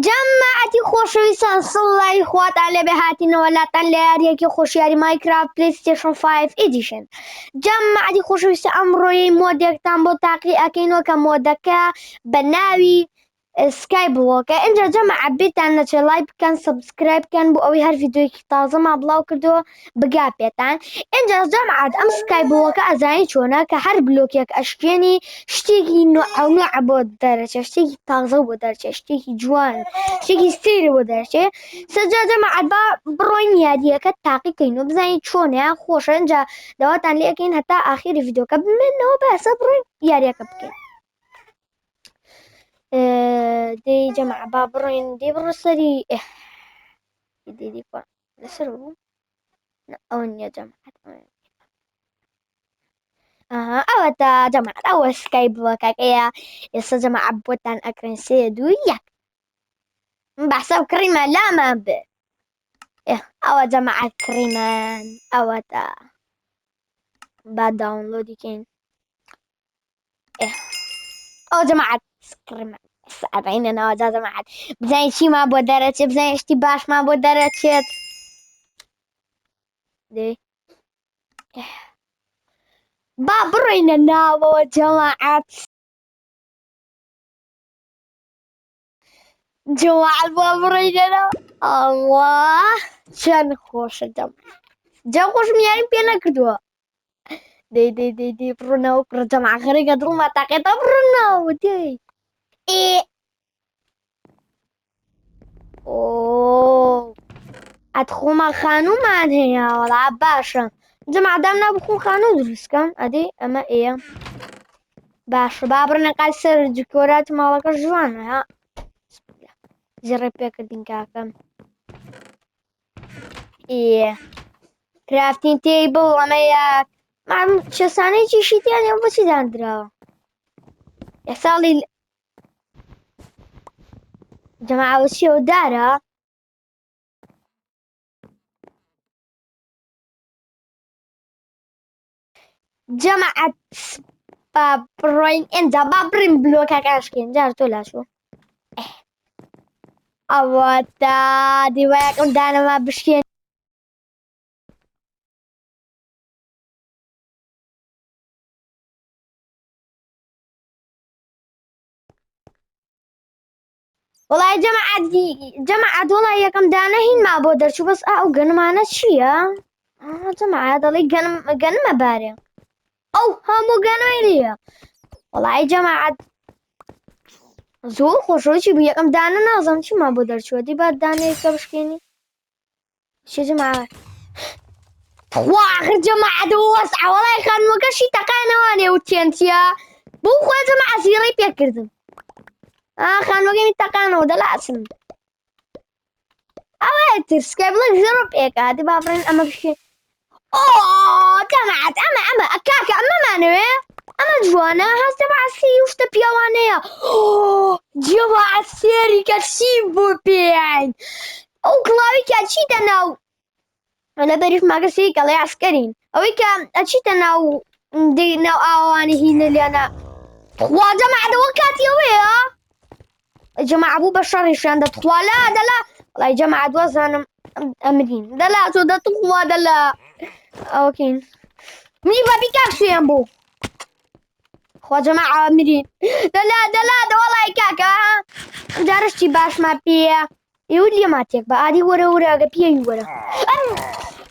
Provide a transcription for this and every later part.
جەماعەتی خۆشەویستان سڵی خواتان لێبێ هاتینەوە لاتان لە یاریەکی خۆشیاری ماینکرافت پلەیستێشن 5 ئیدیشن. جەماعەتی خۆشەویستە ئەمڕۆیەی مۆدێکتان بۆ تاقی ئەکەینەوە کە مۆدەکە بە ناوی سکای بڵۆکە. اینجا جەماعەت بێتان نەچێ لایک بکەن سەبسکرایب بکەن بۆ ئەوەی هەر ڤیدیۆیەکی تازەمان بڵاو کردەوە بگا پێتان. اینجا جەماعەت ئەم سکای بڵۆکە ئەزانین چۆنە کە هەر بلۆکێک ئەشکێنی شتێکی نوع بۆ دەرەچێت، شتێکی تازە بۆ دەرچێت، شتێکی جوان، شتێکی سێری بۆ دەرچێت. سەرجا جەماعەت با بڕۆین یاریەکە تاقیکەین و بزانین چۆنە خۆشە. اینجا داواتان لێ ئەکەین هەتا ئاخری ڤیدیۆکە بمێنەوە باسە بڕۆین یاریەکە بکەین. دەی جەماعە با بڕۆین دەی بڕۆ سەری دەی لەسەر بوو ئەوە نییە جەماعەت ئەوە تا جەماعەت ئەوە سکای بڵۆکەکەیە. ئێستا جەماعەت بۆتان ئەکڕین 3 2 1 بەسە کڕیمە لامان بێ. ئەوە جەماعەت کڕیمان ئەوە تا با داونلۆدیکەین. ئەو جەماعەت کڕیمان سەبینەوە جا جەماعەت بزانین چیمان بۆ دەرەچێت، بزانین شتی باشمان بۆ دەرەچێت. دەی با بڕۆینە ناوەوە جەماعەت. جەماعەت با بڕۆینە ناو. ئەڵڵا چەند خۆشە جا خۆشم یاریم پێ نەکردووە. دەی بڕۆنەوە کوڕە جەماعەت خەریکە دڵمان تاقێتە بڕۆنەوە. دەی ئەتخۆمان خانوومان هەیە وەڵا باشە. جەماعەت دام نابخۆ خانوو دروستکەم. ئەدەی ئەمە ئێ باشە با بڕنە قای سەر جکۆراتی ماڵەکە جوانە ها زێڕێ پێکردین کاکەم. کرافتین تێیبڵ ئەمەیە چێسانەیەکی شیتیان ئێمە بۆچی دانراوە ساڵی جەماعەت چیەوە دارە. جەماعەت با بڕۆین ئێنجا با بڕین بلۆکەکە ئەشکێن جار تۆ لاشۆ ئەوە تا دیوایەکەم دانەما بشکێن. وڵای جەماعەت وڵای یەکەم دانە هینما بۆ دەرچوو بەس ئەو گەنمانە چییە؟ جەماعەت دەڵێ گەنمە بارێ ئەو هەموو گەنۆیریە. وڵای جەماعەت زۆر خۆشەوەی بوو یەکەم دانە نازانم چیما بۆ دەرچووە. دی با دانەیەکە بشکێنی چی جەماعەت آخر جەماعەت وەسع وڵای خانووەکەشی تەقانەوانێ و تێنچیە بۆ خۆی جەماعەت زیڕەی پێکردم. خانووەکەمی تەقانەوە دەلاسم ئەوەیە ترسکای بڵێ زێڕە پێکە. دی با بڕێن ئەمە بشکێن. جەماعەت ئەمە کاکە ئەمەمانەوێ ئەمە جوانە هەستە باسی وشتە پیاوانەیە. جەماعەت سێریکە چی بۆ پێیان ئەو کڵاویکە چیتە ناو لە بەریف ماگەسی کەڵێ ئاسکەرین ئەوەی کە ئەچیتە ناو ناو ئاوانی هینە لێنە. وا جەماعەتەوە کاتی ئەوەیە جەماعەت بوو بە شەڕیشیان دەتخوا لا دەلا وڵای جەماعەت وەزانم ئەمرین دەلا تۆ دەتخوا دەلا ئەوکەین منی بەبی کاک سوێن بوو خوا جەماعەت ئەمرین دەلا وڵای کاکە جارشتی باشمان پێیە ئێوە لێما تێک بە ئادی وەرە ئەگە پێوی وەرە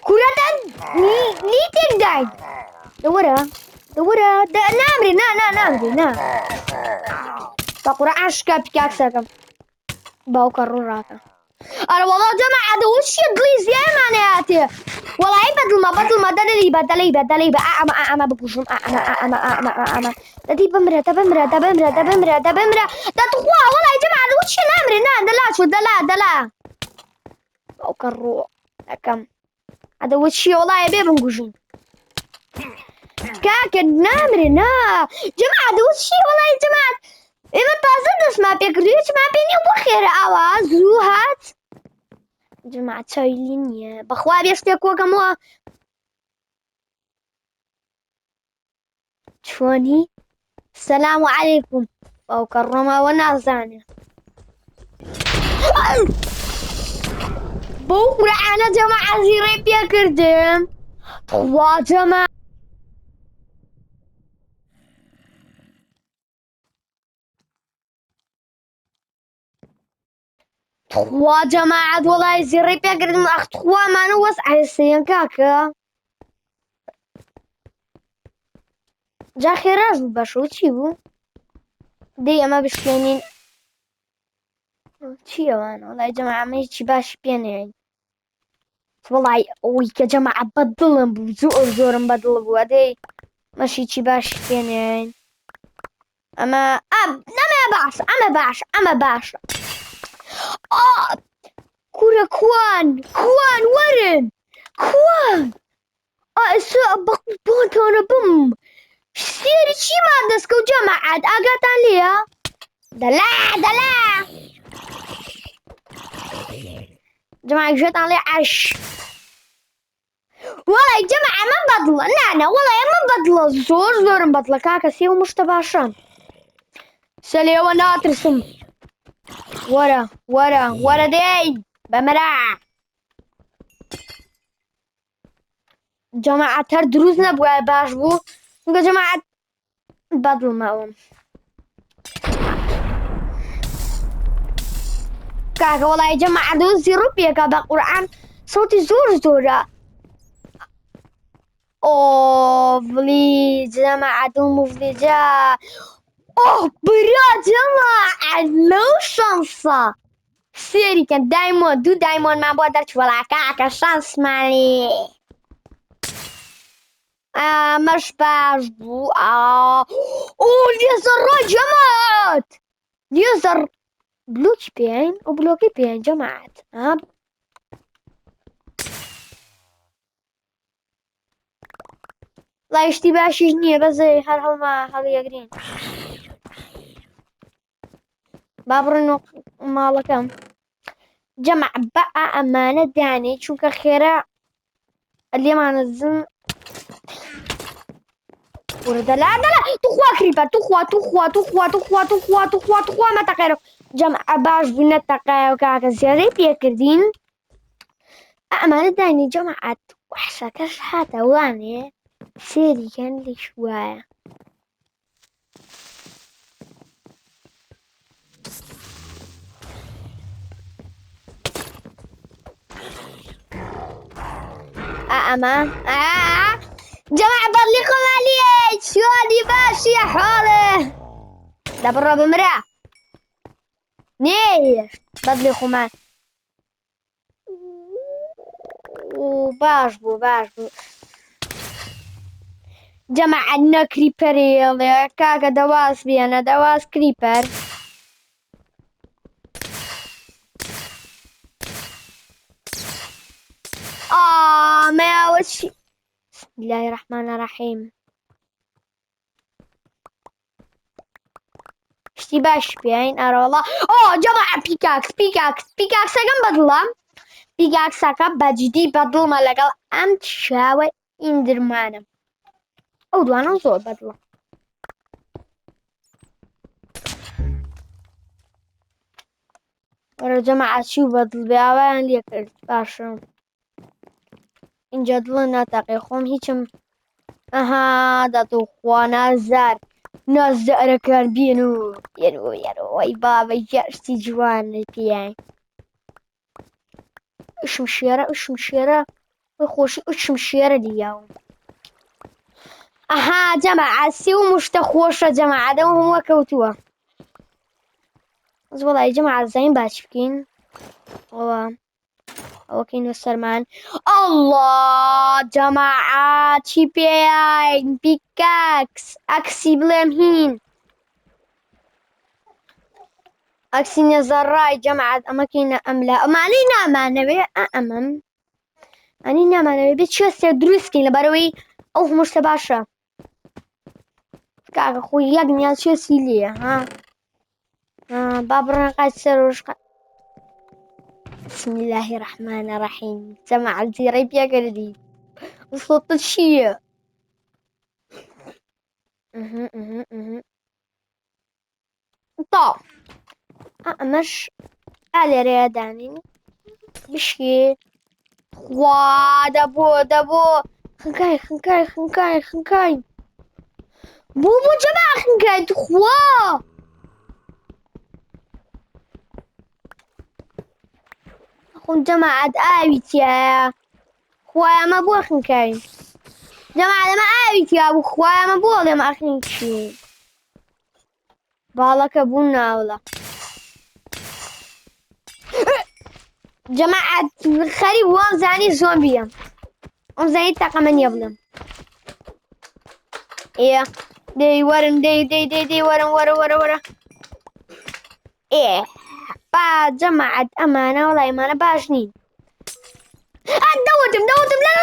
کوورەتە لی تێک داین دەوەرە نامرێ نامرێ نا بە قورعان شکا پیکاک سەکەم باوکە ڕووڕاکە. ئەرە وەڵا جەماعەت ئەوە چییە دڵی زیایمانە هاتێ وەڵای بەدڵمە دەلەی بە ئەمە بکوژم ئەمە دەدی بمرە دەتخوا وەڵای جەماعەت ئەوە چییە نامرێ دەلا چۆ دەلا باوکە ڕوو ئەەکەم ئەدەوە چییە وەڵایە بێ بمکوژین کاکە نامرێ جەماعەت ئەوە چییە وەڵای جەماعەت ئێمە تازە دەستمان پێکردو هیچمان پێ نییە بۆ خێرە ئاوا زوو هات. جەماعەت چاویلی نییە بەخوا بێ شتێک کۆکەمەوە چۆنی سەلام عەلەیکوم باوکە ڕۆماوە نازانێ بكرة أنا جماعة زيري بيكردم وجماعة والله زيري بيكردم أخطوا ما نوس عيسين كاكا جا خيراج باشو تشيبو دي أما بشكينين چییە وانە وڵای جەماعەمەیەکی باش پێنێین وڵای ئەوی کە جەماعە بەدڵم بوو زۆرم بەدڵ بووە دەی مەشیکی باش پێنێین ئەمە نەمە باشە ئەمە باشە کورە کوان وەرن کوان بۆتۆنە بم سێری چیمان دەستکەوت جەماعەت ئاگاتان لێیە دەلا جماعة جوێتان لێ عەش وڵای جەماعە من بەدڵە نانە وڵای من بەدڵە زۆرم بەدڵە کاکە سێ و مشتە باشن سە لێوە ناترسم وەرە دێی بەمرە جەماعەت هەر دروست نەبووە باش بوو چونکە جەماعەت بەدڵمەوەم کاکە وڵای جەماعەت زیڕوو پێکە بە قورعان سەوتی زۆرە فڵی جەماعەت مفلیجا برا جەماعەت لەو شەنسە سێریکەن دایمۆن دوو دایمۆنمان بۆ دەرچووەڵا کاکە شانسمانی ئەمەش باش بوو لێزەڕ جەماعەت لێزەڕ بلوکی پێین ئەو بلۆکی پێین جەماعەت لایشتی باشیش نییە بەزەی هەر هەڵیەگرین با بڕن ماڵەکەم جەماع بە ئەمانە دانێ چونکە خێرا لێمانە زم وردەلا توخوا کریپە توخوا مەتەقێرە جەماع باش بوو نەتەقایە و کاکە زیادەی پێکردین ئەمانە دانی جەماعەت وەحشەکەش هاتە وانێ سێریکەن لێش وایە ئەمە جەماعە بەڵی خۆمالیە چۆنی باشیە حاڵێ دەبڕە بمرە نێش بەدڵی خۆمان باش بوو جەماعەت نەکریپەرێڵێ کاکە دەواز بێنە دەواز کریپەر ماوە چی بسم الله الرحمن الرحیم شتی باش پێین ئەرەوەڵا جەماعە پیکاکسەکەم بەدڵە پیکاکسەکە بەجددی بەدڵمە لەگەڵ ئەم چاوە ئیندرمانم ئەو دوانە زۆر بەدڵە وەرە جەماعەت چی و بەدڵ بێ ئاوایان لێ کرد باشە اینجا دڵە ناتەقێ خۆم هیچم دەتوخوا نازدارەکان بێن و وەی بابەی گەشتی جوانە پێیان ئشم شێرە خۆشی ئشم شێرە دیاوم جەماعەت سێ و مشتە خۆشە جەماعەتەوە هەمووە کەوتووە وڵای جەماعەت زین باچ بکەین ئەوەکەینە سەرمان ئەڵڵا جەماعەت چی پێیان پیکاکس ئەکسی بڵێم هین ئەکسی نێزەڕای جەماعەت ئەمەکەینە ئەملا ئەمانەی نامانەوێ ئەنی نامانەوێ بێت چێستێ دروستکەین لەبەرەوەی ئەو مشتە باشە کاکە خۆی یەک نیان چێسی لێیە با بڕۆین قاچ سەرۆژ بسم الله الرحمن الرحیم جەماعەت زیڕەی پێکردی وسڵتە چییە ئەمەش لێرەیە دانین بشکی خوا دەبۆ خنکای بۆ جەما خنکای خوا خۆم جەماعەت ئاوی تایە خوای ئەمە بۆ خنکاین جەماعەت ئەمە ئاوی تیا بوو خوای ئەمە بۆ ئەڵێم ئەخنکین باڵەکە بوون ناوڵە جەماعەت خەریب وام زانی زۆمبیە ئەم زانی تاقەمە نییە بڵێم ئێ دەی وەرن دەی وەرە ئێ با جەماعەت ئەمانە وەڵای ئەمانە باش نین دەوتم لە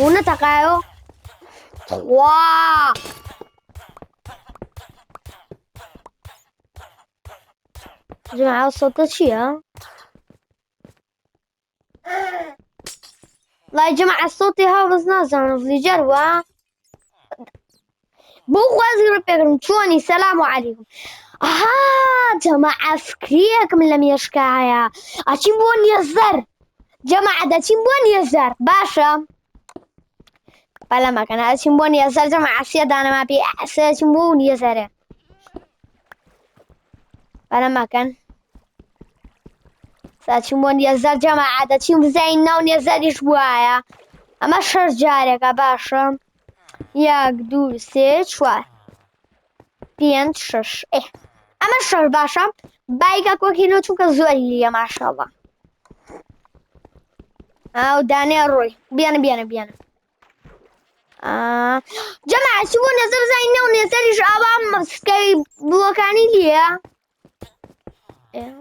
و نەتەقایەوە وا جەماعەت سەوتە چییە؟ لای جەماعەت سەوتی هەڵبەس نازانم فلیجەر وە بۆ خوازی ڕپێکردم چۆنی سەلام و عەلیکم ئاها جەماعەت فکرەیەکم لە مێشکە هەیە ئەچین بۆ نێزەر جەماعەت ئەچین بۆ نێزەر باشە بەڵام مەکەن ئەچین بۆ نێزەر جەماعەت سێ دانەما پێی ئەچین بۆ نێزەرە بەڵام مەکەن ساچین بۆ نێزەر جەماعەت ئەچین بزین ناو نێزەریش وایە ئەمە شەش جارێکە باشە یەک دوو سێ چوار پێنج شەش ئەمە شەش باشە بایگە کۆکینەوە چونکە زۆری لیە ماشەڵڵا ئەو دانێ ڕۆی بێنە جەماعەت چی بۆ نێزەر بزین ناو نێزەریش ئاوا سکەی بڵۆکانی لیە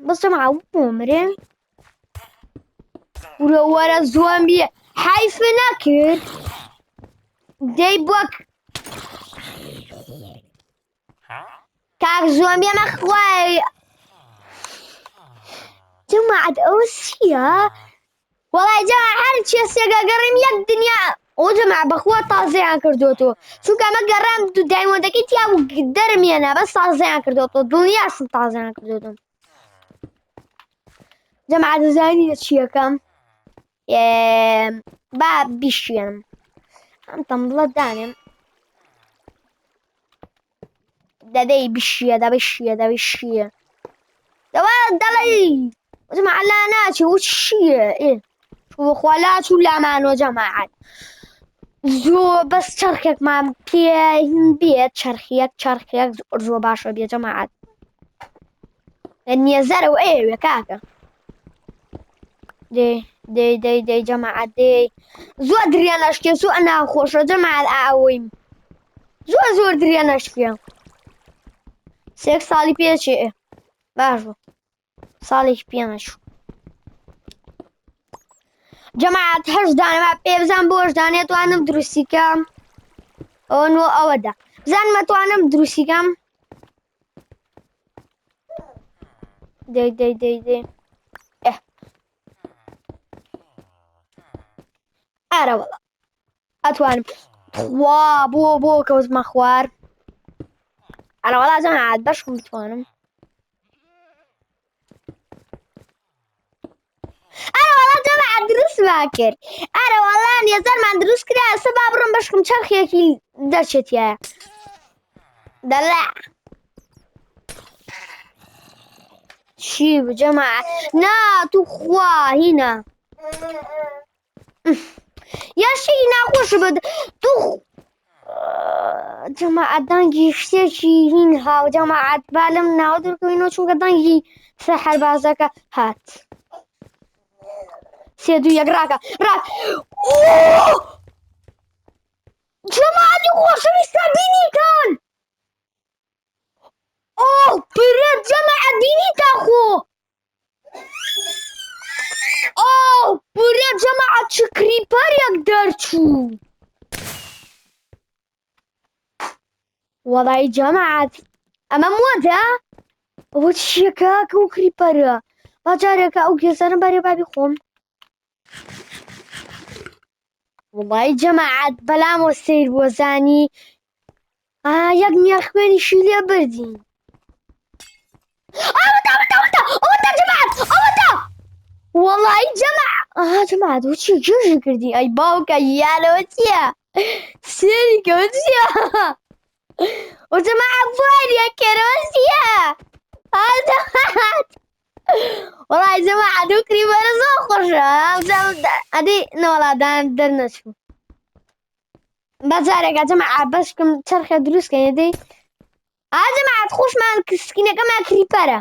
بەس جەماعەت بۆمرێ وەرە زۆمبیە حیفە نەکرد دەی بۆک کاک زۆمبی ئەمە خوای جەماعەت ئەوە چییە؟ وەڵای جەماعەت هەرچی سێگە گەڕێم یەک دنیا ئەو جەماعەت بەخوا تازەیان کردوتەوە چونکە ئەمە گەڕام دوو دایمۆندەکەی تیا بوو دەرمێنە بەس تازەیان کردوتەوە دڵنیاشم تازەیان کردوتەوە جەماعەت دەزانین لە چی یەکەم با بیشێنم ئەم تەمبڵە دانێم دەدەی بشیە دەوا دەڵێ جەماعەت لا ناچێ و چییە وەخوا لاچوو لامانەوە جەماعەت زۆر بەس چەرخێکمان پێ بێت چەرخێک زۆر باشە بێ جەماعەت نێزەرەوە ئێوێ کاکە دەی جەماعەت دەی زۆر درێ نەشکێ زۆر ناخۆشە جەماعەت ئاوەیم زۆر درێ نەشکێ سێک ساڵی پێچێ باش بوو ساڵێکی پێ نەچوو جەماعەت هەشت دانەما پێ بزان بۆ هەشت توانم دروستیکەم ئەوە نۆ ئەوەدا بزانمە توانم دروستیکەم دەی ئارە وەڵا ئەتوانم وا بۆ کەوتمە خوار ئارە وەڵا جەماعەت بەشم بتوانم ئارە وەڵا جەماعەت دروستمان کرد ئارە وەڵا نێزەرمان دروست کرا ئێستا با بڕۆم بەشکم چەرخێکی دەرچێتیایە دەڵێ چی بوو جەماعەت نا تو خوا هینە یاشی ناخۆش بد تو جەماعەت دەنگی شتێکی هین هاو جەماعەت با لەم ناوە دوورکەوینەوە چونکە دەنگی سەحەربازەکە هات سێ دوو یەک ڕاکە جەماعەتی خۆشەویستە بینیتان پرە جەماعەت بینیتە خۆ پرە جەماعەت چ کریپەرێک دەرچوو وەڵای جەماعەت ئەمە مۆدە ئەوە چییە کاکە و کریپەرە با جارێکە ئەو گێزانە بەرێ بابی خۆم وەڵای جەماعەت بەلامەوە سەیر بۆ زانی یەک نییە خوێنیشی لێ بردین جماعة وچی جوشی کردی ئەی باوکە یالەوە چییە سێری کەوە چییە و جماعة بوارە کەرەوە چییە وەڵای جماعة دوو کریبەرە زۆر خۆشە ئەدی نەوەڵادان دەرنەچوو بەجارێکە جماعة بەشکم چەرخە دروستکەین دەی جماعة خۆشمان سکینەکەمان کریپەرە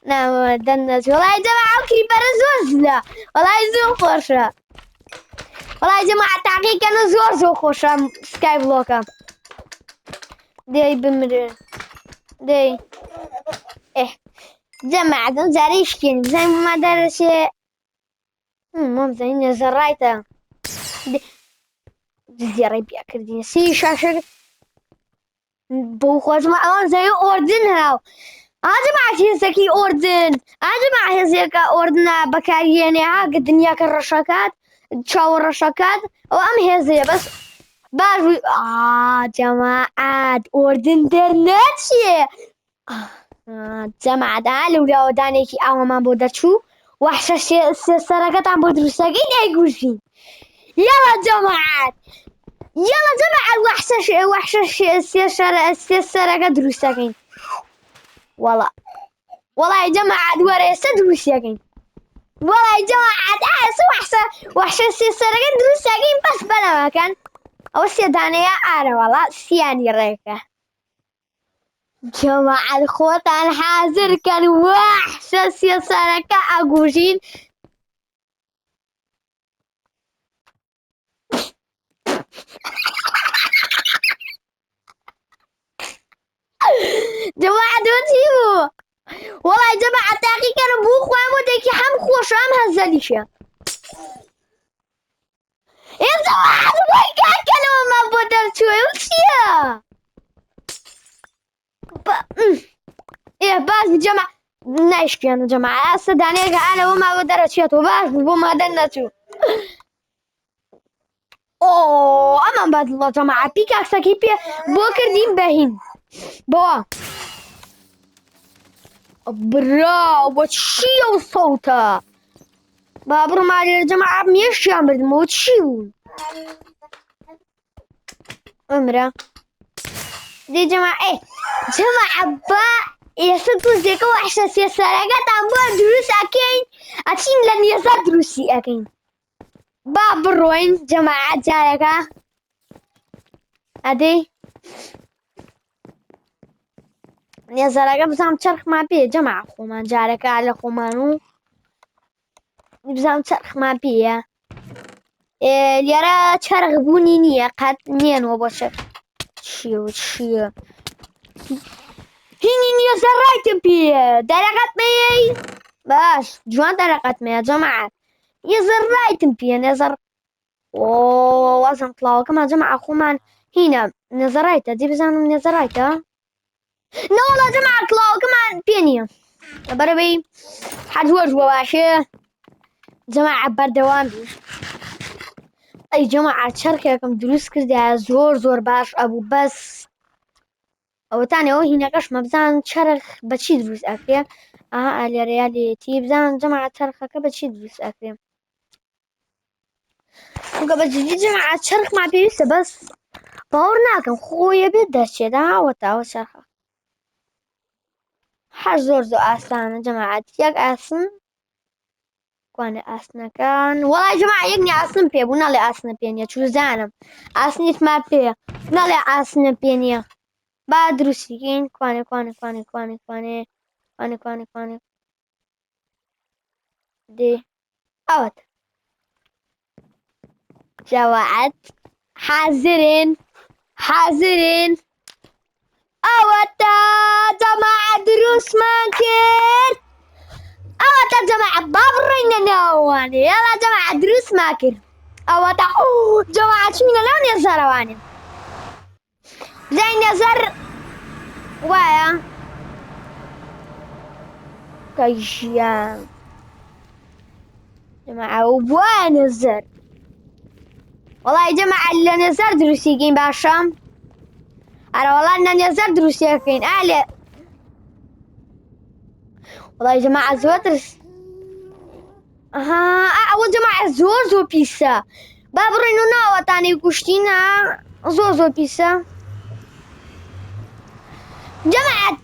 ناوە دەرنەچوو وەڵای جماعة ئەو کریپەرە زۆر زلە وەڵای زۆر خۆشە وەڵای جماعة تاقیکەنە زۆر خۆشە سکای بڵۆکە دەی بمرێ دەی جماعة ئەم جارە شکێنی بزانین بۆ مادەرەچێ مەمزانی نێزەڕایتە زیێڕەی پیا کردینە سی شاشە بۆ خۆشمە ئەوان زەوی ئۆردن هاو جماعة هێزەکەی ئۆردن جماعة هێزێکە ئۆردنە بەکارهێنێ کە دنیاکە ڕەشەکات چاوە ڕەشەکات ئەوە ئەم هێزەیە بەس باش جەماعەت ئۆردن دەرنەچێ جەماعەت لەولاوەدانێکی ئاوەمان بۆ دەرچوو وەحشە سێسەرەکەتان بۆ دروستەکەی نایگوژین یاڵا جەماعەت یاڵا جەماعەت وەحشە سێسەرەکە دروستەکەین وەڵای جەماعەت وەرە ئێستا دروستەکەین وەڵای جەماعەت ئێستا وەحشە سێسەرەکە دروستەکەین بەس بەلەمەکەن ئەوە سێدانەیە ئارەوەڵا سیانی ڕێکە جەماعەت خۆتان حازرکەن وەحشە سێسەرەکە ئەگوژین جەماعەت چی بوو وەڵای جەماعەت تاقیکەنە بوو خۆیان بۆ دەیکی هەم خۆشە هەم هەزەلیشە جەماعەت وای کاکەنەوەمان بۆ دەرچووە و چییە باش جەماعەت نایشکێنە جەماعەت ئەستا دانەیەکە ئالەوەما بۆ دەرەچێتەوە باش بوو بۆ مادەر نەچوو ئەمان بەدڵە جەماعەت پیکاکسەکەی پێ بۆ کردین بەهین بۆ براوە چییە و سەوتە با بڕۆمان لێرە جەماعەت مێشتیان بردمەوە چی بوو ئەمرە دەی جەماعەت بە ئێستا دۆزێکە وەحشە سێسەرەکەتان بۆ دروست ئەکەین ئەچین لە نێزەر دروستی ئەکەین با بڕۆین جەماعەت جارێکە ئەدەی نێزەرەکە بزانم چەرخمان پێ جەماعەت خۆمان جارێکە لە خۆمان و بزانم چەرخمان پێیە لێرە چەرخ بوونی نییە قەت نێنەوە بۆ چییە هینی نێزەڕایتم پێیە دەرەقەتمەیەی باش جوان دەرەقەتمەیە جەماعەت نێزەڕایتم پێیە نێزەر وازم کڵاوەکەمان جەماعەت خۆمان هینە نێزەڕایتە دی بزانم نێزەڕایتە نەوەڵا جەماعەت کڵاوەکەمان پێ نییە لەبەرەوەی هەر زۆر باشە جەماعەت بەردەوام بی ئەی جەماعەت چەرخێکم دروست کردایە زۆر باش ئەبوو بەس ئەوەتانەوە هینەکەشمە بزان چەرخ بەچی دروست ئەکرێ لێرەیە لێتی بزان جەماعەت چەرخەکە بەچی دروست ئەکرێ بەجددی جەماعەت چەرخمان پێویستە بەس باوەڕ ناکەم خۆیە بێت دەرچێت ئەوە چەرخە هەر زۆر ئاسانە جەماعەت یەک ئاسن کوانێ ئاسنەکان وەڵای جەماعەت یەکنی ئاسنم پێبوو نەڵێ ئاسنە پێ نییە چووزانم ئاسنیتمان پێیە نەڵێ ئاسنە پێ نییە با دروستیکەین کوانێ دێ ئەوەت جەماعەت حازرین ئەوەتە جەماعەت دروستمان کرد ئەوەتە جەماعەت با بڕۆینە ناوەوانێ یاڵا جەماعەت دروستمان کرد ئەوەتە جەماعەت چوینە ناو نێزەرەوانێ بزانین نێزەر وایە کەی ژیان جەماعەت وایە نێزەر وەڵای جەماعەت لە نێزەر دروستیکەین باشە ئەرە وەڵای لە نێزەر دروستیەکەین ئالێ وەڵای جەماعەت زۆر ترس ئەوە جەماعەت زۆر پیسە. با بڕێن و ناوەتانی کوشتینە زۆر پیسە. جەماعەت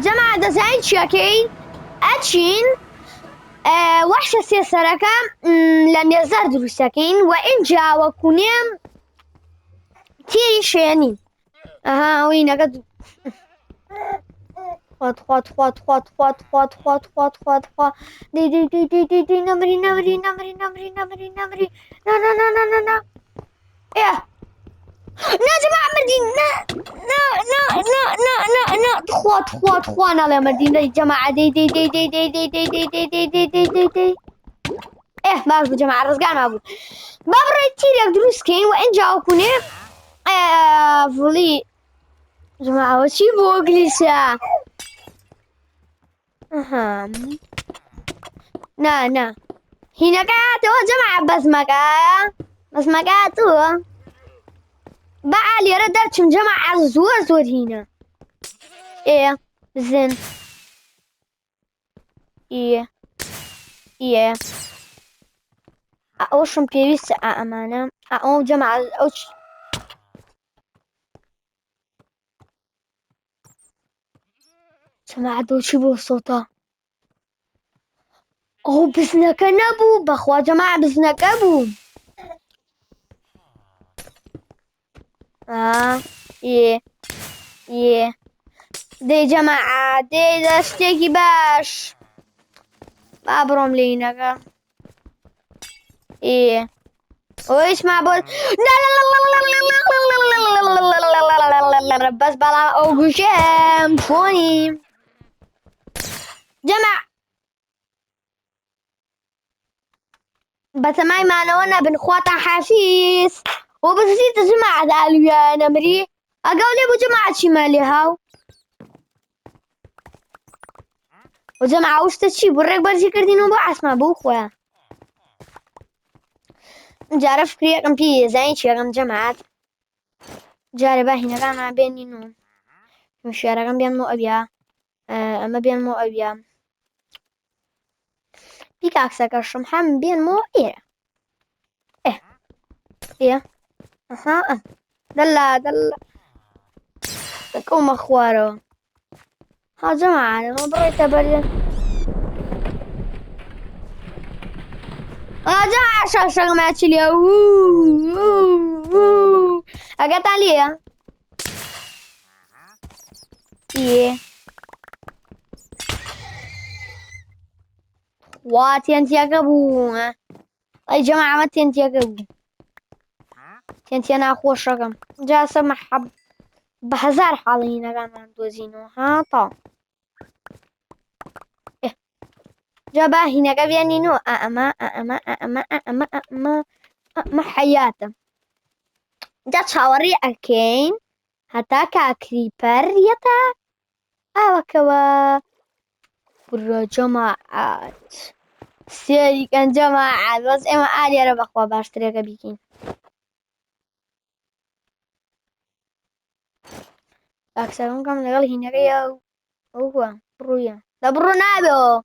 جەماعەت دەزانین چیەکەین؟ ئەچین وەحشە سێسەرەکە لە نێزەر دروستەکەین و ئینجا وەکوونێم تیری شوێنین. ئەوەی نەکە خوا دەی نەمری نا جەماعەت مردین خوا ناڵێ مردین دەی جەماعەت دەی باش بوو جەماعەت ڕزگارمان بوو. با بڕێین تیرێک دروستکەین و ئینجا وەکوونێ فڵی جەماعەوە چی بۆ گلیسە؟ نا هینەکە هاتەوە جەماعەت بەزمەکە هاتووە. با لێرە دەرچم جەماعەت زۆر هینە. بزن ئەوشم پێویستە ئەمانە ئەو جەماعەت ئەو جەماعەت دۆچی بۆ سۆتا ئەو بزنەکە نەبوو بەخوا جەماعەت بزنەکە بوو. دەی جەماعەت دەی دەشتێکی باش با بڕۆم لێینەکە ئەویشما بۆ بەس بەڵام ئەو گوشەم فۆنیم جەماع بەتەمایمانەوە نەبن خواتان حافیز و بزیتە جەماعەت ئالوویە نەمری ئەگەڵ لێ بوو جەماعەت چیمە لێ هاو و جەماعەت وشتە چی بوو ڕێک بەرزی کردینەوە بۆ عەسما بۆ خۆیان جارە فکرێکم پێ زانی چێکم جەماعەت جارێ با هینەکانمان بێنین و شێعرەکەم بێنمەوە ئەویا ئەمە بێنمەوە ئەویا پیکاکسەکەشم هەم بێنمەوە ئێرە دەلا دەکەومە خوارەوە ها جەماعەت ئەمە بڕۆیتە بەرێ جەماعەت شەقماچی لێ ئەگەتان لێیە وا تێنتیەکە بوو ئەی جەماعەت ئەمە تێنتیەکە بوو تێنتیە ناخۆشەکەم جاسە مەحەب بە هەزار حاڵی هینەکانمان دۆزینەوە هاتاو جا با هینەکە بێنینەوە ئەمە حەیاتە جا چاوەڕێ ئەکەین هەتا کاکریپەر یەتە ئاوەکەوە بڕە جەماعەت سێریکەن جەماعەت بەس ئێمە ئالێرە بەخوا باشترێکە بیکەین کاکسەکەم کەم لەگەڵ هینەکەی ئەوە بڕوویە لە بڕۆ نابێەوە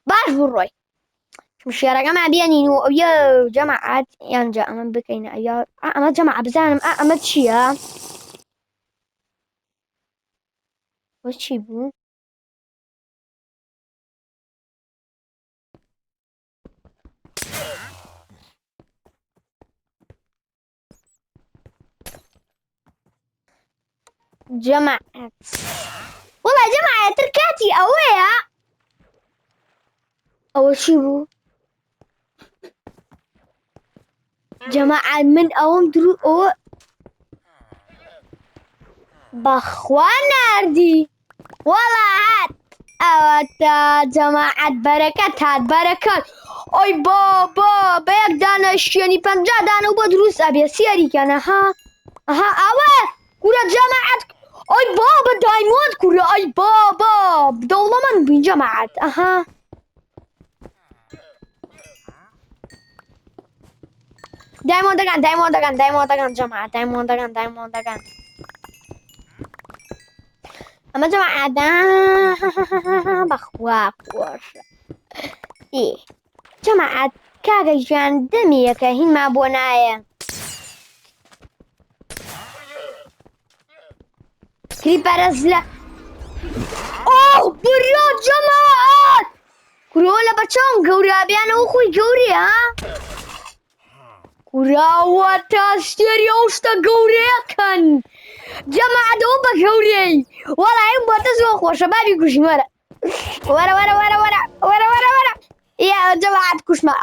باش بڕۆی شێرەکەمان بێنین و ئەوە جەماعەت یانجا ئەمە بکەین ئەمە جەماعەت بزانم ئەمە چییە؟ وە چی بوو؟ جەماعەت وەڵا جەماعەتر کاتی ئەوەیە ئەوە چی بوو؟ جەماعەت من ئەوەم درو ئەوە بەخوا ناردی وەڵا هات ئەوەتە جەماعەت بەرەکەت هات بەرەکەت ئۆی بابا بە یەک دانە شوێنی 50 دانە و بۆ دروست ئەبێ سێریکەنە ئەوە کورە جەماعەت ئۆی بابا دایمۆند کوورە ئەی بابا دەوڵەمەند بووین جەماعەت دایمۆندەکان جەماعەت دایمۆندەکان ئەمە جەماعەت بەخوا خۆشە جەماعەت کاکە ژیان دەمیەکە هینما بۆ نایە کریپەرەس لە ئۆ برا جەماعەت کورۆ لە بەچەوم گەورابیانەوە خۆی گەورەیە کوراوە تا شتێری ئەو شتە گەورەیەکەن جەماعەتەوە بە گەورەی وەڵی بۆتە زۆر خۆشە بابی کوژم وەرە وەرە وەرە وەرە وەرە وەرە وەرە وەرە یا جەماعەت کوشمە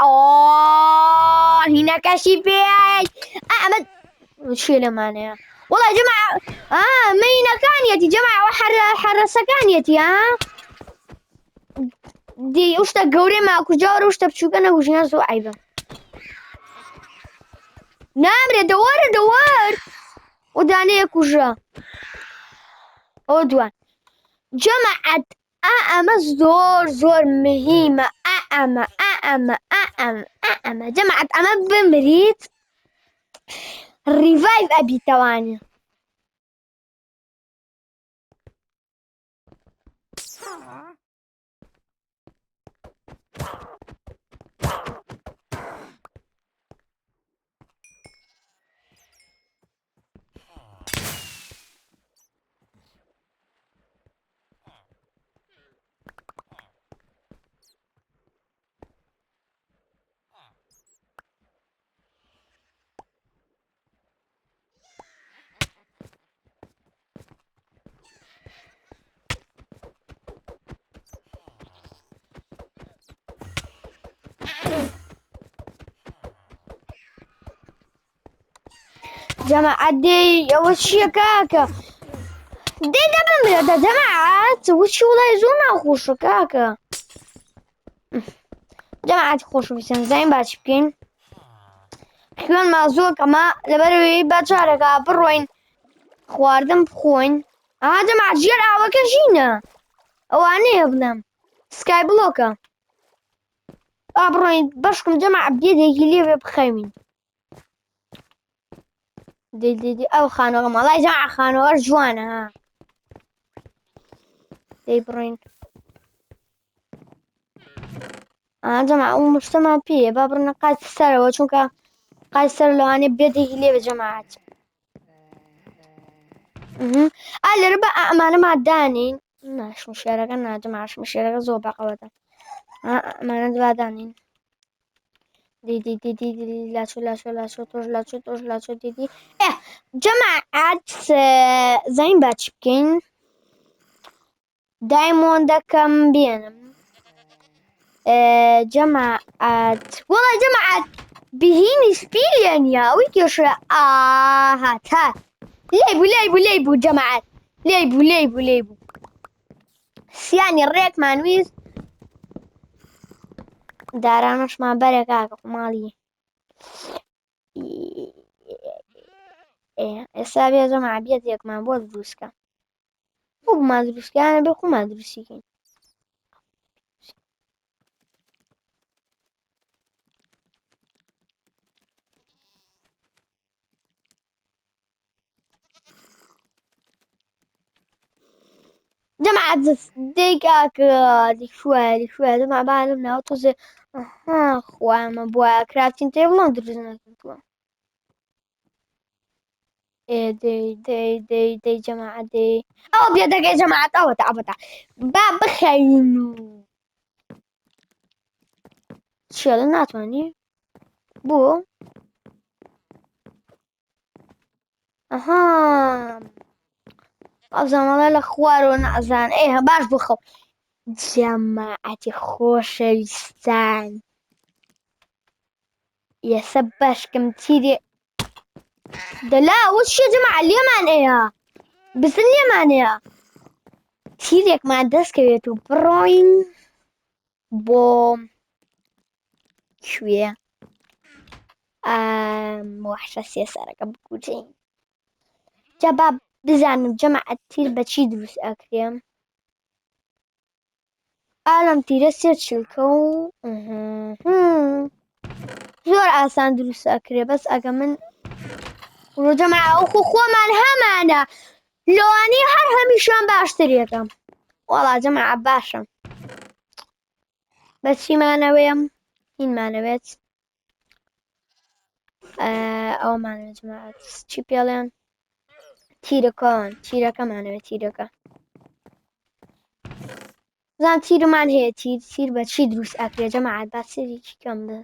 هینەکەشی پێی ئەمە چێ لەمانەیە وەڵی جەماعەت مەینەکانیەتی جەماعەوە حەرەسەکانیەتی دی ئەو شتە گەورەی ماکوجاوەرە و شتە بچووکە نەگوژیان زۆر عەیبە نامرێ دەوەرە دەوەر و دانەیە کوژە ئەوە دوان جەماعەت ئەمە زۆر زۆر مهمە ئەمە جەماعەت ئەمە بمریت ریڤایڤ ئەبیتەوانێ جەماعەت دێ ئەوە چییە کاکە دێ دەبمرێتە جەماعەت وچی وڵای زۆر ناخۆشە کاکە جەماعەتی خۆشەویستان زین باچی بکەین خوێنمان زۆر کەمە لەبەرەوەی با جارێکا بڕۆین خواردن بخۆین جەماعەت ژێر ئاوەکە ژینە ئەوانەیە بڵێم سکای بڵۆکە بڕۆین بەشکم جەماعەت بێدێکی لێوێ بخەوین دێ ئەو خانەوە مەڵای جەماعەت خانەوەش جوانە دەی بڕۆین جەماعەت ئەو مشتەمان پێیە با بڕۆینە قاچی سەرەوە چونکە قاچی سەر لەوانەیە بێدێکی لێوێ جەماعەت لێرە بە ئەمانەمان دانین شمشێرەکە جەماعەت شمشێرەکە زۆر بەقەوەتە ئەمانە دوا دانین دیدی لاچۆ تۆش لاچۆ دیدی جەماعەت زین باچی بکەین دایمۆندەکەم بێنم جەماعەت وەڵی جەماعەت بهینی سپیلێنیا ئەوی کێشە هاتا لێی بوو جەماعەت لێی بوو سیانی ڕێکمان ویست دارانەشمان بەرێ کاکە قوماڵی ئێستا بێ جەماعەت بێت یەکمان بۆ دروستکە بۆمان دروستکەیانە بێ خۆمان دروستیکەین جەماعەت دەی کاکە دیشوە جەماعەت با لەم ناوە تۆزێ خوامە بووە کرافتین تێبڵەم دروست نەکردووە دەی جەماعەت دەی ئەوە بێدەگەی جەماعەت ئەوەتە با بخەوین و چێڵە ناتوانانی بۆ ئەزانەڵە لە خوارەوە نەزان باش بخەو جەماعەتی خۆشەویستان ئێستا باشکەم تیرێ دەلا ئەوە چیە جەماعەت لێمانەیە بزن لێمانەیە تیرێکمان دەستکەوێت و بڕۆین بۆ کوێ وەحشە سێسەرەکە بکوژین جا با بزانم جەماعەت تیر بەچی دروست ئەکرێم ئالەم تیرە سێ چلکە و زۆر ئاسان دروست ئەکرێ بەس ئەگە من جەماعەت خۆمان هەمانە لەوانەیە هەر هەمیشان باشترێکم وەڵا جەماعە باشە بە چیمانەوەیە هینمانەوێت ئەومانەوێت جەماعە چی پێڵێن تیرەکان تیرەکەمانەوێت تیرەکە زان تیرمان هەیە تیر بە چی دروست ئەکرێ جەماعە با سێریکی کەم بە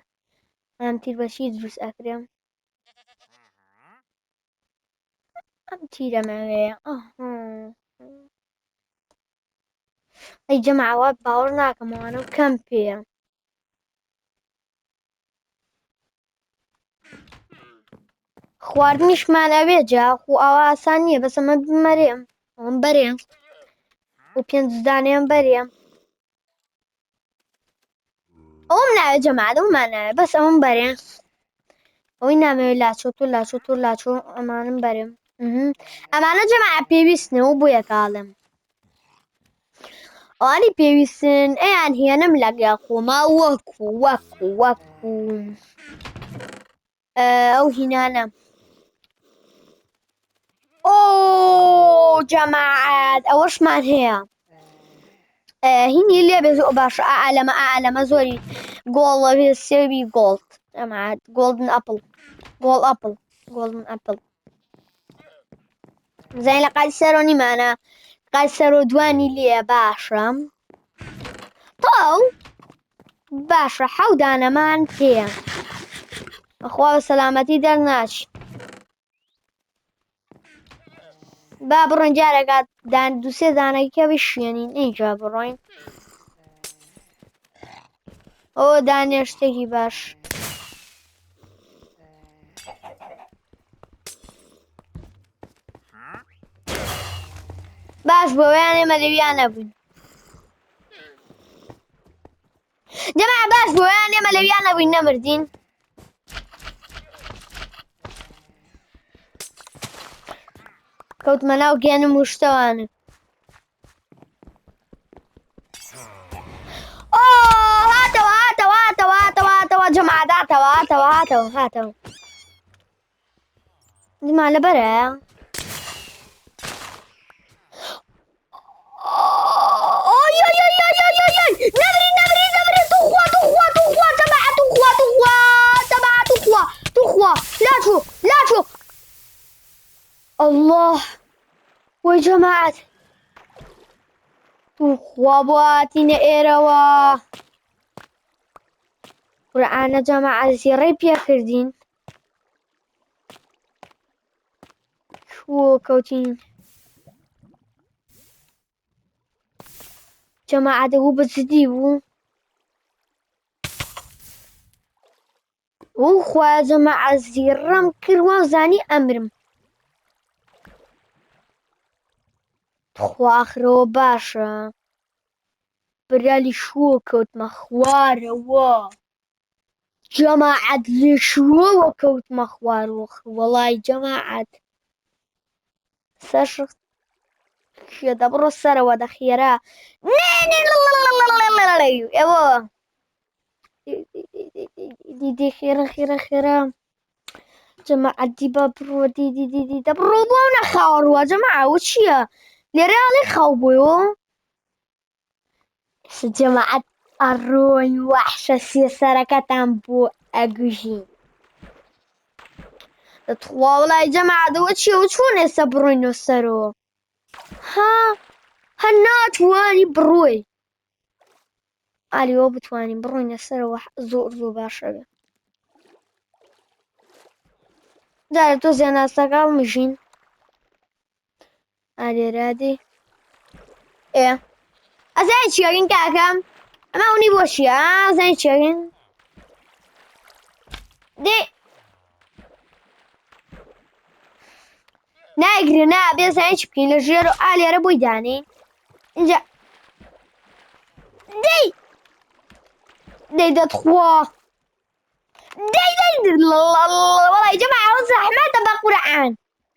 ئەم تیر بە چی دروست ئەکرێم ئەم تیرەمەوەیە ئەی جەماعە باوەڕ ناکەمەوانە و کەم پێیە خواردنیشمان ئەوێ جا خو ئەوە ئاسان نییە بەس ئەمە بمەرێم ئەوم بەرێم و 5 دانەیەم بەرێم ئەوم ناوێت جەماعە ئەومان ناوێت بەس ئەوم بەرێم ئەوەی نامەوێت لاچۆ تۆ لاچۆ تۆ لاچۆ ئەمانم بەرێم ئەمانە جەماعە پێویستنەوە بۆیە کاڵم ئەوانی پێویستن ئەیان هێنم لەگەڵ خۆما وەکو ئەو هینانە جەماعەت ئەوەشمان هەیە هینی لێ بێ باش ئالەمە زۆری گۆڵەوێ سێوی گۆڵد جەماعەت گۆڵدن ئەپڵ گۆڵدن ئەپڵ زای لە قاتی سەرۆنیمانە قاتی سەرۆ دوانی لێ باشە تۆ باشە 7 دانەمان پێیە بەخوا بە سەلامەتی دەرناچین با بڕۆین جارێکات دووسێ دانەکە بشوێنین ئینجا بڕۆین ئەوە دانێ شتێکی باش باش بۆیان ئێمە لەویان نەبووین جەماعە باش بۆیان ئێمە لەویان نەبووین نەمردین کەوتمە ناو گێنم و شتەوانە هاتەوە جەماعەت هاتەوە دیمان لەبەرە نەبری توخوا جەماعەت توخوا لاچۆ الله وەی جەماعەت توخوا بۆ هاتینە ئێرەوە قورئانە جەماعەت زێڕەی پێکردین کەوتین جەماعەت هەوو بەجددی بوو خوایە جەماعەت زێڕەم کرد وازانی ئەمرم خواخرەوە باشە بەرالی شووە کەوتمە خوارەوە جەماعەت لێ شووەوە کەوتمە خوارەوە وەڵای جەماعەت سەرشق دەبڕۆ سەرەوە دەخێرا ئێوە دیدی خێرا جەماعەت دیبە بڕۆ دیدی دەبڕۆ بۆ نەخاوەڕوە جەماعەوە چییە لێرە ئاڵێ خاو بۆیەوە جەماعەت ئەڕۆین وەحشە سێسەرەکەتان بۆ ئەگژین دەتخوا وەڵای جەماعەتەوە چییە چۆن ئێستا بڕۆینەوە سەرەوە هەر ناتوانی بڕۆی ئالیەوە بتوانین بڕۆینە سەرەوە زۆر باشە بێ جارە تۆ زێناستەکەڵ مژین ئالێرادی ئەزای چیەکەین کاکەم ئەمە ئەونی بۆ چیە ئەزای چیەکەین دێ نایگرێ نابێ زای چی بکەین لە ژێر و ئالێرە بۆی دانین اینجا دەی دەتخوا وەڵای جەماعە زەحمەتە بە قورئان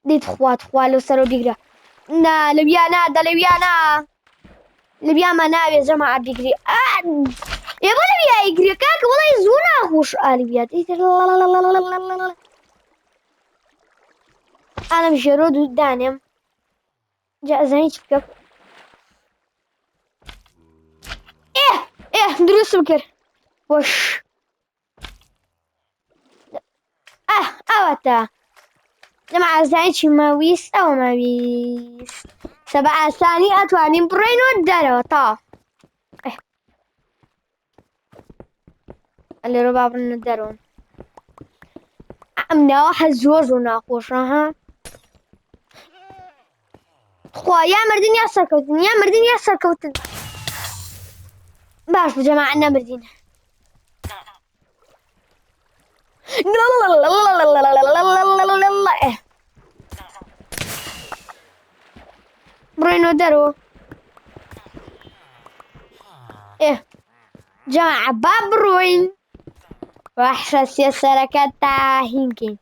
دەی تخوا لەو سەرەوە بیگرە نا لەویانە ناوێ جەماعە بیگری ئێ بۆ لەویا ئیگرێ کاکە وەڵای زوو ناخۆش ئالویات ئالەم ژێرۆ دوو دانێم جائزة بكم ايه دروس بكر وش اوتا جماعة زايد ما ويس او ما ويس 7 ثانية اتوانين برين ودارو طاف ايه اللي رباب الندرون امنا واحد زوز وناقوش ها خوا يا مردين يا سركوتن يا مردين يا سركوتن باش جماعة عنا مردين برينو درو ايه جماعة بابروين واحساس يا سركات يمكن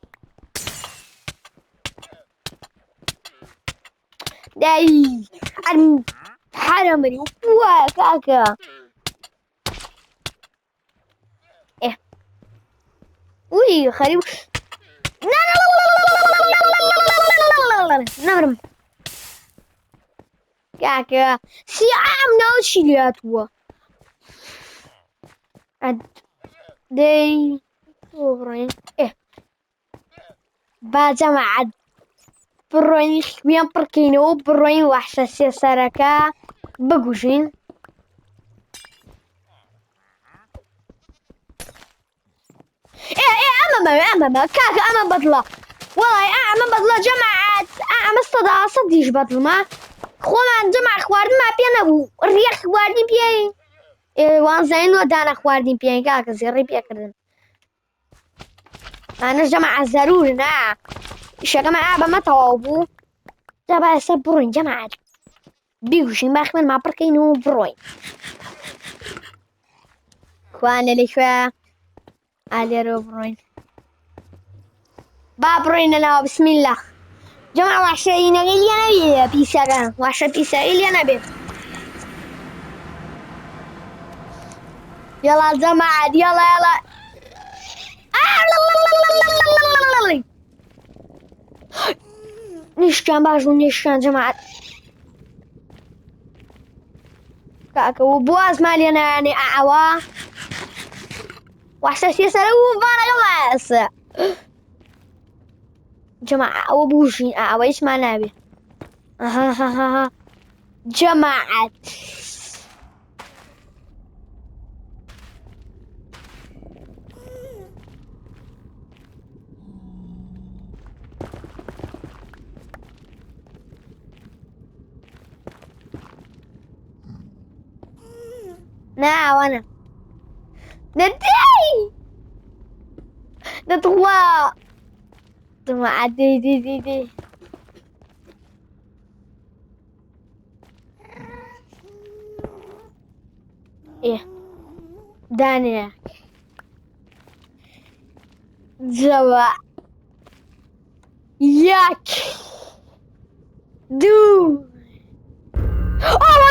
داي عن حرمري وكاكا ايه وي خريب نمرم كاكا سي عام نوشي لياتوا عد دي برين ايه باجماعة بروين ويان بركينو بروين وحساسية سركا بقوشين ايه امام كاكا امام بطلة والله امام بطلة جماعة امام صديش بطل ما خوان جماعة خواردن ما بيان ابو الرياح خواردن بيان ايه وان زين ودانا خواردن بيان كاكا زيري بيكردن انا جماعة ضروري نا جماعة بما توابو جماعة سبروين جماعة بيوشين باخمن ما بركينو بروين خوان اللي شوية علي بروين بابروين انا بسم الله جماعة وحشين اللي انا بيسا وحشة بيسا اللي انا بي يلا جماعة يلا نشكان باجو نشكان جماعة كاكا وبواز مالي انا يعني اعوا وحشة يسألوا فانا غماس جماعة وبوشين اعوا ايش ما نابي جماعة نا وانا ندي نتغوى جماعة دي ايه دانيا جوا ياك دو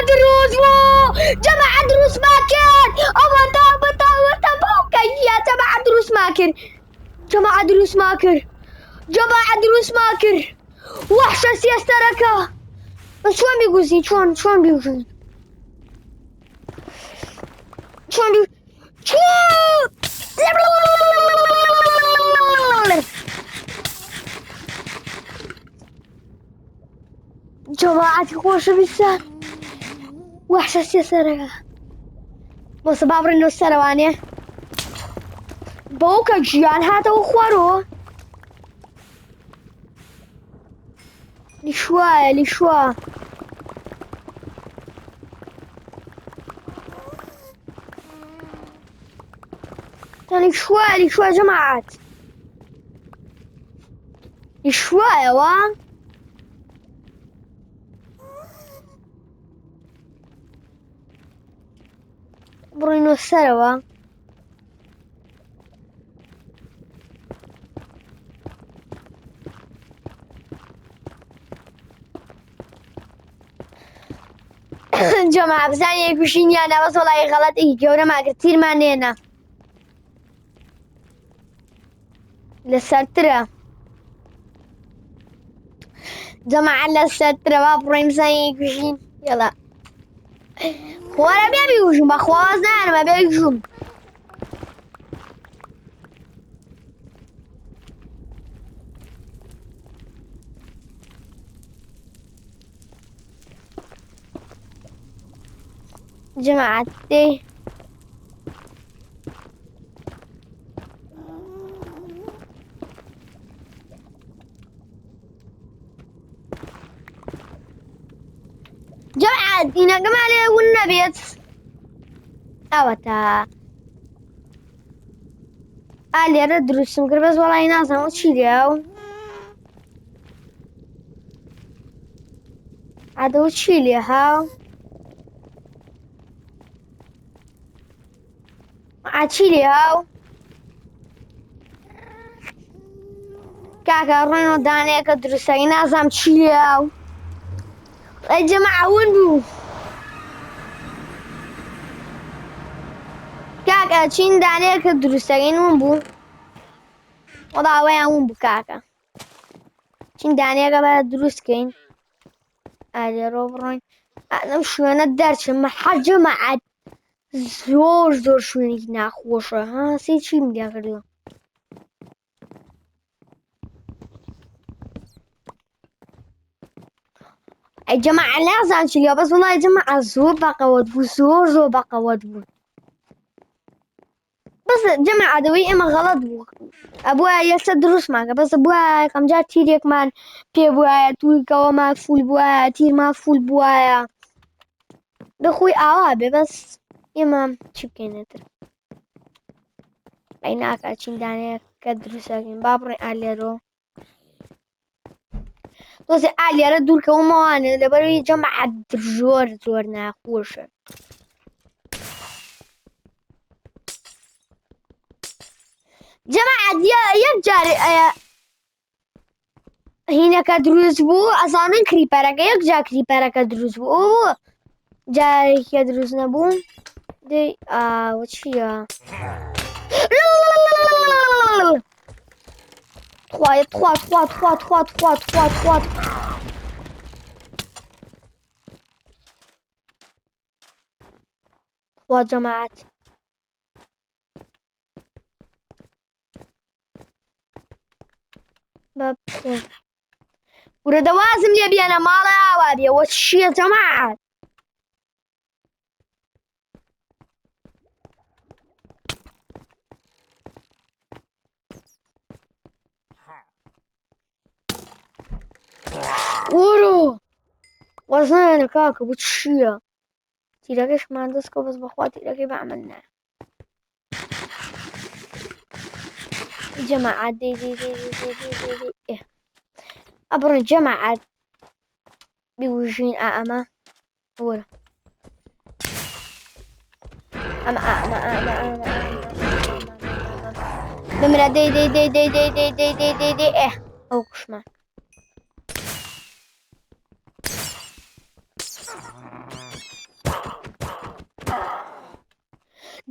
دروس جماعة دروس ماكر يا جماعة دروس ماكر جماعة دروس ماكر جماعة دروس ماكر وحشة سيستركة شلون بيقوزي شلون بيقوزي شلون جماعة خوش بسان وحشة سيستركة بس بابر انو السروانية بوكا جيان هاتا وخوارو لشوا لشوا جماعة لشوا يا وان برينو السروة جماعة بزاني يكوشيني أنا بس والله غلط جورة ما كتير مانينا لسرترا جماعة لا سترة با بڕۆیم زەنگی کوژین یڵە خۆرە بێ بیوژم بە خواز نانمە بێژم جماعة دي جماعة دينا كمالي والنبيت ئەوەتە لێرە دروستم کرد بەس وەڵی نازانم چی لێە و عادەوە چی لێ هاو چی لێ هاو کاکە ڕۆینەوە دانەیەکە دروستەکەی نازانم چی لێ هاو ئەی جەماعە ون بوو کاکە چین دانەیەکە دروستەکەین ون بوو وەڵا ئەوەیان ون بوو کاکە چین دانەیەکە بە دروستکەین لێرۆ بڕۆین ئەم شوێنە دەرچم هەر جەماعەت زۆر شوێنێکی ناخۆشە سی چیم لێ کردووە ئەی جەماعە نازانم چی لێ بەس وەڵای جەماعە زۆر بەقەوەت بوو زۆر بەقەوەت بوو بەس جەماعە دەوەی ئێمە غەڵەت بوو ئەبووە یەکسە دروستمان کە بەس بووە یەکەمجار تیرێکمان پێ بووایە توولکەوەمان فول بووایە تیرمان فول بووایە دەخۆی ئاوا بێ بەس ئێمە چی بکەینێتر ئەی ناکات چین دانەیەکە دروستەکەین با بڕێن ئالێرۆ دۆزێ ئالێرە دوورکەومەوانێ لەبەرەوەی جەماعە زۆر ناخۆشە جەماعە یەک جارێ هینەکە دروست بوو ئەزانن کریپەرەکە یەک جا کریپەرەکە دروست بوو ئەوە جارێکە دروست نەبوو دەی ئاوە چییە خوات خوا جەماعەت ورە دەوازم لێ بێنە ماڵە ئاوا بێ وە چییە جەماعەت وەرۆ وەزانە کاکە بۆ چییە تیرەکەشمان دەستکە بەس بەخوا تیرەکەی بەعمل نایە جەماعەت دەی ئەبڕن جەماعەت بیوژین ئەمە وەرە ئەمە بمرە دەی ئەو کوشمان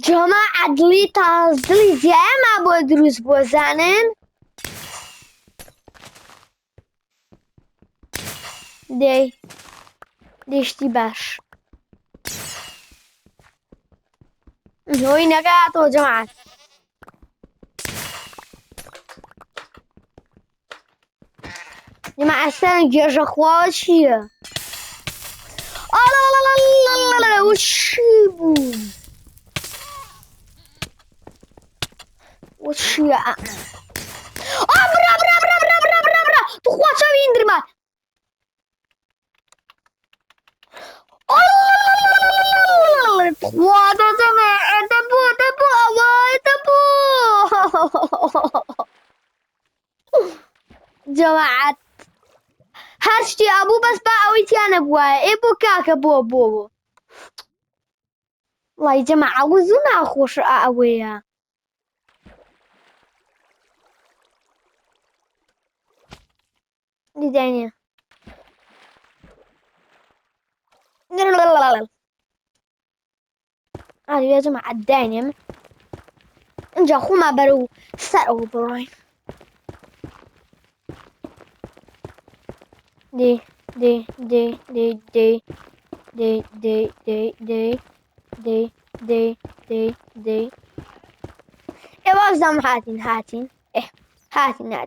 جەماعەت دڵی دڵی زیایەمان بۆ دروست بووە زانن دەیشتی باش هۆی نەگاتەوە جەماعەت جەماعەت سەرن گێژە خواوە چییە چی بوو وچیە برا توخوا چاویندرمە خوا دەزەمە دەبوو ئەوە دەبوو جەماعەت هەر شتی ئەبوو بەس با ئەوەی تیانە بووایە ئێ بۆ کاکە بۆ وڵی جەماعە زوو ناخۆشە ئەوەیە دیدانە ئاوێ جەماعەت داینێم اینجا خۆمان بەرەو سەرەوە بڕۆین دي دي دي دي دي دي دي دي دي دي دي دي دي إيه وازم هاتين إيه هاتين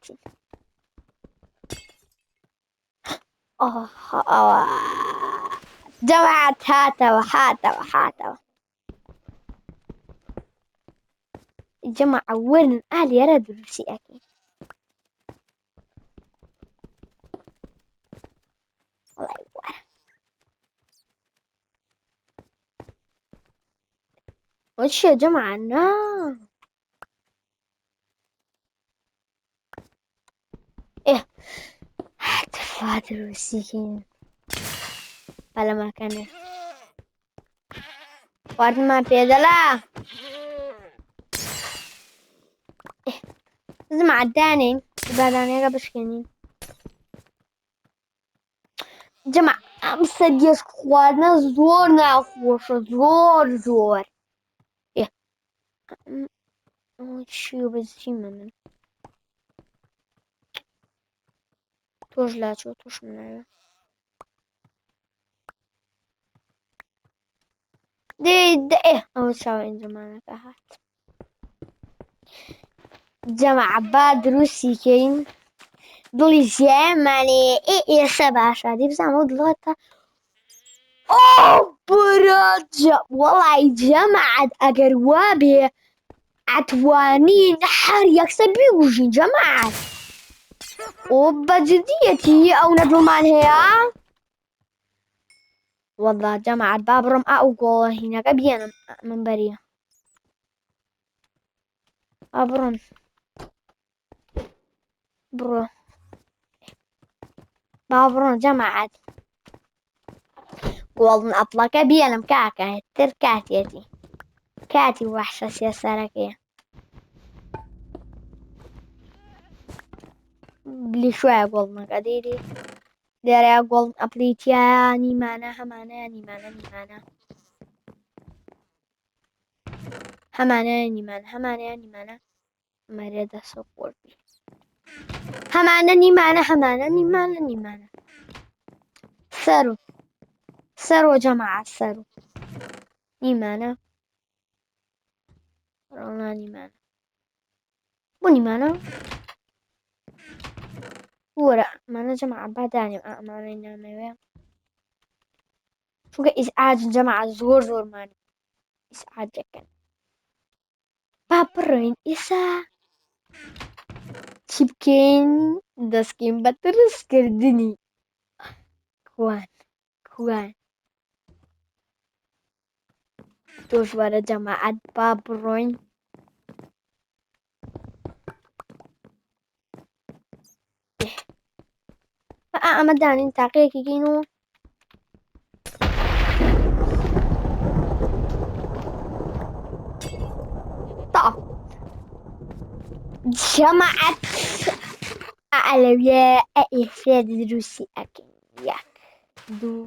جمعت هاتوا جمع وين أهل يرى دروسي أكيد الله يبارك وش يا جماعة إيه هاتفا دروسي على ما كان وقت ما بيدلا إيه لازم عداني بعداني قبل شكنين جماعة مسديش خوارنا زور ناخوش زور إيه شو بس من توش لا شو توش من دي إيه أول شوي إن زمانك هات جماعة بعد روسي كين دولي زماني إيه سبعة دي بزعمو دلوقتي أوه برجع والله جماعة أجر وابي عتوانين حر يكسب بيوجي جماعة وبجديتي أو ندومان هي والله جماعة بابرم أوقو هنا قبينا من بريا أبرم برو بابرم جماعة والله أطلق بينا مكاكا تركاتيتي كاتي وحشة سياساركية بلي شوية قولنا قديري داري أقول أبليتياني مانا هماناني مانا هماناني مانا مريضة سقور بي هماناني مانا سرو جماعة سرو نيمانا رونا نيمانا بو نيمانا ورا مانا جماعة بعداني أمانا نامي شو إزعاج جماعة زور ماني إزعاج كان بابرين إسا شبكين دسكين بطرس كردني كوان توش ورا جماعة بابرين أمداني تاقيكي كينو طب جماعة أعلوية إفراد دروسي أكين ياك دو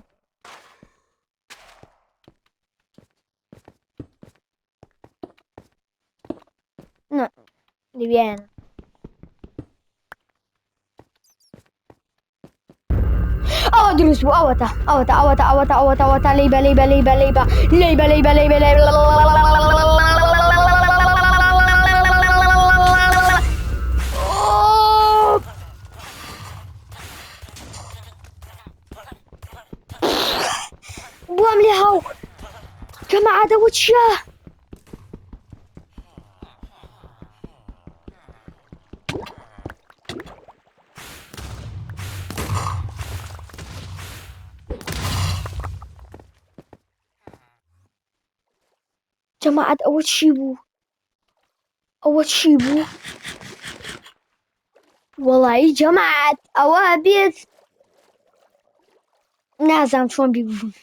نعم لبيان أو دروس أوتا ليبا بوام لي هاو جماعة دوتشا جماعة أول شيبو والله جماعة أوابيت نازم شلون بيوجون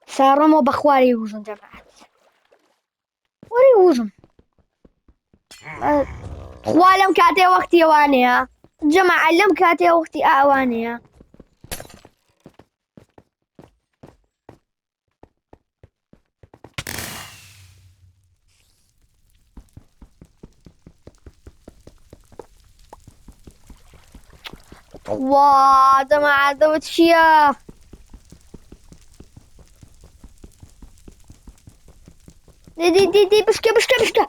سارمو بخواري يوجون جماعة وري يوجون خوالم كاتي وقتي أوانيها جماعة لم كاتي وقتي أوانيها وا جەماعەت ئەوە چییە؟ دی بشکە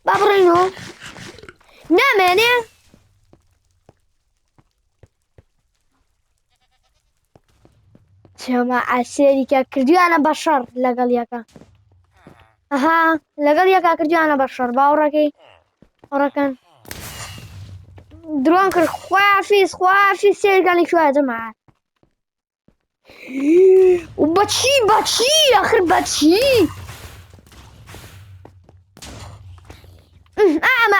با بڕێنەوە نامێنێ جەماعەت سێریکە کردویانە بە شەڕ لەگەڵ یەکە ئەها لەگەڵ یەکا کردویانە بە شەڕ باوەڕەکەی ڕەکەن درۆن کرد خوافیز سێرگەڵی شوایە جەماعەت بەچی ئەخر بەچی ئەمە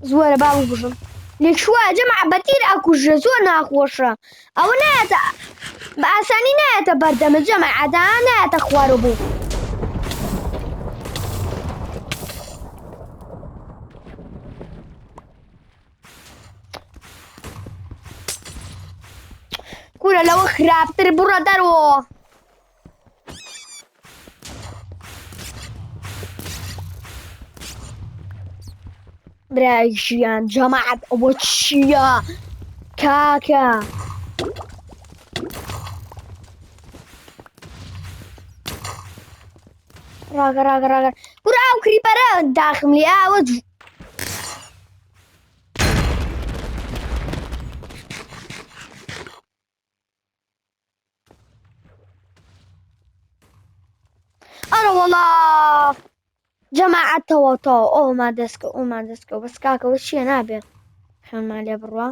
زۆرە با بژم لێک شوایە جەماعەت بەتیر ئەکوژە زۆر ناخۆشە ئەوە نایەتە بە ئاسانی نایەتە بەردەمە جەماعەت نایەتە خوارە بوو کورە لەوە خراپتر بڕە دەرەوە برای ژیان جەماعەت ئەوە چییە کاکە ڕاگە کورە ئەو کریپەرە داخم لێ ئەوە ئەرە وەڵا جەماعەت تەواو ئەومان دەستکە بەس کاکەوە چییە نابێت خوێنمان لێ بڕوە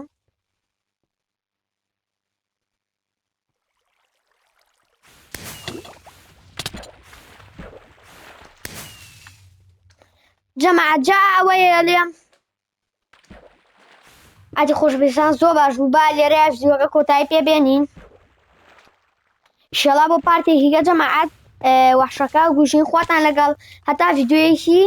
جەماعەت جا ئەوەیە لێم ئاتی خۆشبیستان زۆر باش بوو با لێرە ڤیدیۆکە کۆتایی پێبێنین ئینشەڵا بۆ پارتێکیکە جەماعەت وەحشەکە گوژین خواتان لەگەڵ هەتا ڤیدیۆیەکی